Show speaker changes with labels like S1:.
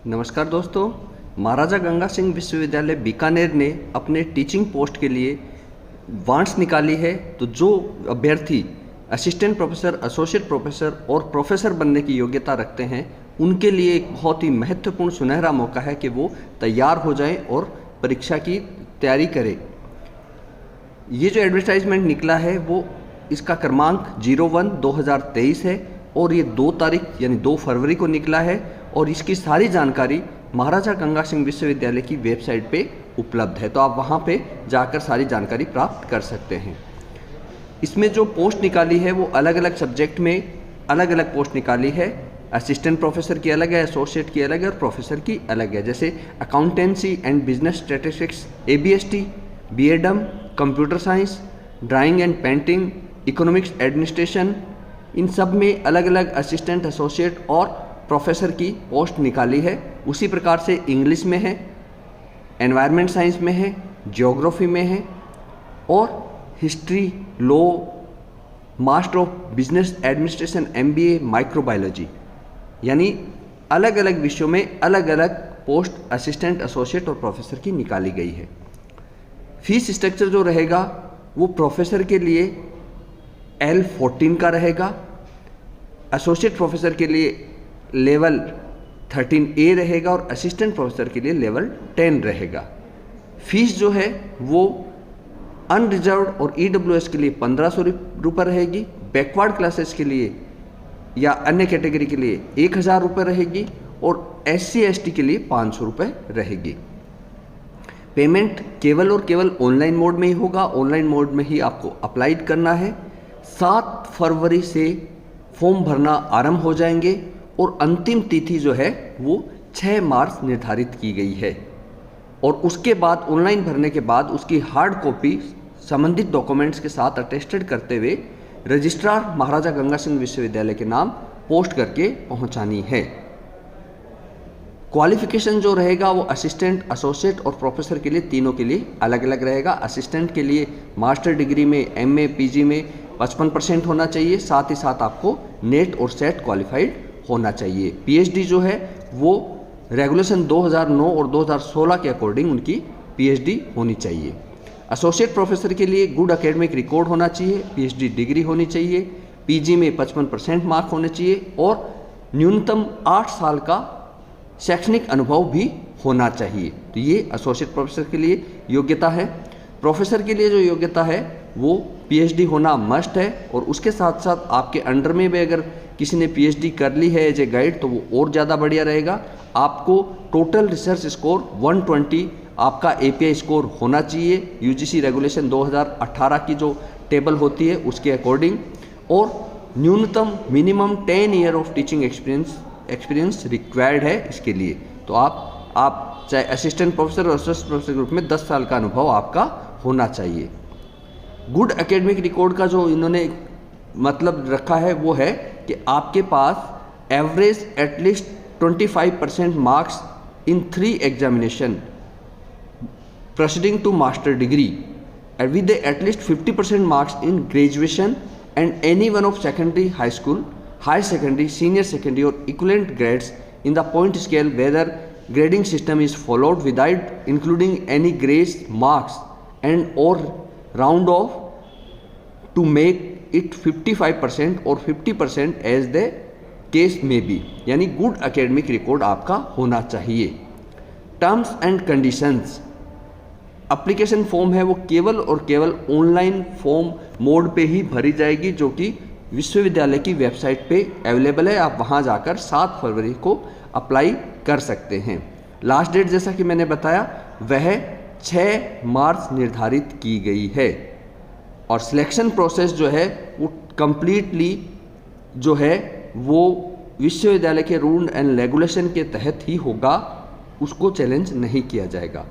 S1: नमस्कार दोस्तों। महाराजा गंगा सिंह विश्वविद्यालय बीकानेर ने अपने टीचिंग पोस्ट के लिए वांट्स निकाली है। तो जो अभ्यर्थी असिस्टेंट प्रोफेसर, एसोसिएट प्रोफेसर और प्रोफेसर बनने की योग्यता रखते हैं, उनके लिए एक बहुत ही महत्वपूर्ण सुनहरा मौका है कि वो तैयार हो जाएं और परीक्षा की तैयारी करें। ये जो एडवर्टाइजमेंट निकला है वो इसका क्रमांक 01/2023 है और ये 2 तारीख यानी 2 फरवरी को निकला है और इसकी सारी जानकारी महाराजा गंगा सिंह विश्वविद्यालय की वेबसाइट पे उपलब्ध है। तो आप वहाँ पे जाकर सारी जानकारी प्राप्त कर सकते हैं। इसमें जो पोस्ट निकाली है वो अलग अलग सब्जेक्ट में अलग अलग पोस्ट निकाली है। असिस्टेंट प्रोफेसर की अलग है, एसोसिएट की अलग है और प्रोफेसर की अलग है। जैसे accountancy and business statistics ABST, BAdM, computer science, drawing and painting, economics administration, इन सब में अलग अलग असिस्टेंट, एसोसिएट और प्रोफेसर की पोस्ट निकाली है। उसी प्रकार से इंग्लिश में है, एनवायरनमेंट साइंस में है, ज्योग्राफी में है और history, law, master of business administration, MBA, microbiology, यानी अलग अलग विषयों में अलग अलग पोस्ट असिस्टेंट, एसोसिएट और प्रोफेसर की निकाली गई है। फीस स्ट्रक्चर जो रहेगा वो प्रोफेसर के लिए L14 का रहेगा, एसोसिएट प्रोफेसर के लिए लेवल 13A रहेगा और असिस्टेंट प्रोफेसर के लिए लेवल 10 रहेगा। फीस जो है वो अनरिजर्व्ड और EWS के लिए 1500 रुपये रहेगी, बैकवर्ड क्लासेस के लिए या अन्य कैटेगरी के लिए 1000 रुपये रहेगी और SC ST के लिए 500 रुपये रहेगी। पेमेंट केवल और केवल ऑनलाइन मोड में ही होगा। ऑनलाइन मोड में ही आपको अप्लाई करना है। 7 फरवरी से फॉर्म भरना आरंभ हो जाएंगे और अंतिम तिथि जो है वो 6 मार्च निर्धारित की गई है। और उसके बाद ऑनलाइन भरने के बाद उसकी हार्ड कॉपी संबंधित डॉक्यूमेंट्स के साथ अटेस्टेड करते हुए रजिस्ट्रार महाराजा गंगा सिंह विश्वविद्यालय के नाम पोस्ट करके पहुंचानी है। क्वालिफिकेशन जो रहेगा वो असिस्टेंट, एसोसिएट और प्रोफेसर के लिए तीनों के लिए अलग अलग रहेगा। असिस्टेंट के लिए मास्टर डिग्री में, MA PG में 55% होना चाहिए। साथ ही साथ आपको नेट और सेट क्वालिफाइड होना चाहिए। PhD जो है वो रेगुलेशन 2009 और 2016 के अकॉर्डिंग उनकी PhD होनी चाहिए। एसोसिएट प्रोफेसर के लिए गुड एकेडमिक रिकॉर्ड होना चाहिए, PhD डिग्री होनी चाहिए, PG में 55% मार्क होने चाहिए और न्यूनतम 8 साल का शैक्षणिक अनुभव भी होना चाहिए। तो ये एसोसिएट प्रोफेसर के लिए योग्यता है। प्रोफेसर के लिए जो योग्यता है वो PhD होना मस्ट है और उसके साथ साथ आपके अंडर में भी अगर किसी ने PhD कर ली है एज ए गाइड तो वो और ज़्यादा बढ़िया रहेगा। आपको टोटल रिसर्च स्कोर 120 आपका API स्कोर होना चाहिए, UGC रेगुलेशन 2018 की जो टेबल होती है उसके अकॉर्डिंग, और न्यूनतम minimum 10 year of teaching experience required है इसके लिए। तो आप चाहे असिस्टेंट प्रोफेसर और एसोसिएट प्रोफेसर ग्रुप में 10 साल का अनुभव आपका होना चाहिए। गुड एकेडमिक रिकॉर्ड का जो इन्होंने मतलब रखा है वो है कि आपके पास average at least 25% marks in 3 examination proceeding to master degree and with at least 50% marks in graduation and any one of secondary, high school, high secondary, senior secondary or equivalent grades in the point scale whether grading system is followed without including any grace marks and or round off to make it 55% or 50% as the case may be। यानी good academic record आपका होना चाहिए। Terms and conditions, application form है वो केवल और केवल online form mode पे ही भरी जाएगी जो कि विश्वविद्यालय की वेबसाइट पे अवेलेबल है। आप वहाँ जाकर 7 फरवरी को अप्लाई कर सकते हैं। लास्ट डेट जैसा कि मैंने बताया वह 6 मार्च निर्धारित की गई है और सिलेक्शन प्रोसेस जो है वो कंप्लीटली जो है वो विश्वविद्यालय के रूल एंड रेगुलेशन के तहत ही होगा, उसको चैलेंज नहीं किया जाएगा।